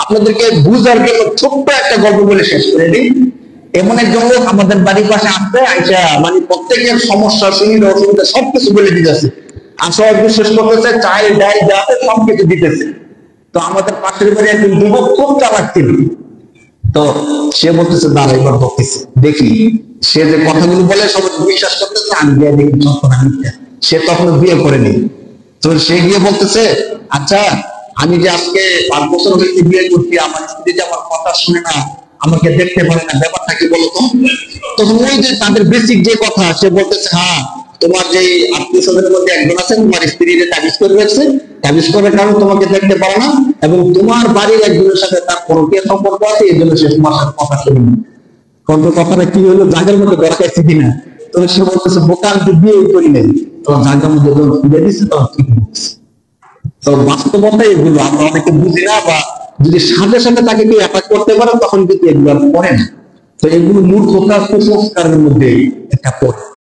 আপনাদেরকে বুঝার জন্য ছোট্ট একটা গল্প বলে শেষ করে দিই। এমন একজন লোক আমাদের বাড়ির পাশে আসতে আইসা মানে প্রত্যেকের সমস্যা সুবিধা অসুবিধা সবকিছু বলে দিতেছে, আসা শেষ করতেছে, চাই ডাই যাতে সবকিছু দিতেছে। তো আমাদের পাশের বাড়ি একজন যুবক খুব চালাক ছিল। তো সে বলতেছে দাঁড়া এবার বলতেছে দেখি, সে যে কথাগুলো বলে সবাই বিশ্বাস করতেছে, আমি গিয়ে দেখি যন্ত্রণা মিথ্যা। সে তখন বিয়ে করেনি। তো সে গিয়ে বলতেছে, আচ্ছা আমি যে আজকে 5 বছর হয়েছে বিয়ে করছি, আমার স্ত্রী যে আমার কথা শুনে না, আমাকে দেখতে পারে না, ব্যাপারটা কি বলতো? তখন ওই যে তাদের বেসিক যে কথা, সে বলতেছে হ্যাঁ তোমার যে আত্মীয় স্বজনের মধ্যে একজন আছে তোমার স্ত্রীরে তাবিজ করে রাখছে, তাবিজ করার কারণে তোমাকে দেখতে পারে না, এবং তোমার বাড়ির একজনের সাথে তার পরকীয়া সম্পর্ক আছে, এই জন্য সে তোমার সাথে কথা শুনি। কিন্তু কথাটা কি হলো, জায়গার মধ্যে দরকারছে কিনা? তো সে বলতেছে বোকা আমি তো বিয়ে করি নাই। তো জায়গার মধ্যে ফিরে দিচ্ছে, তখন ঠিক হচ্ছে। তো বাস্তবতা এগুলো আমরা অনেকে বুঝি না, বা যদি সাথে সাথে তাকে কেউ অ্যাটাক করতে পারে তখন কিন্তু এগুলো আর পড়ে না। তো এগুলো মূর্খতা কুসংস্কারের মধ্যে একটা পড়ে।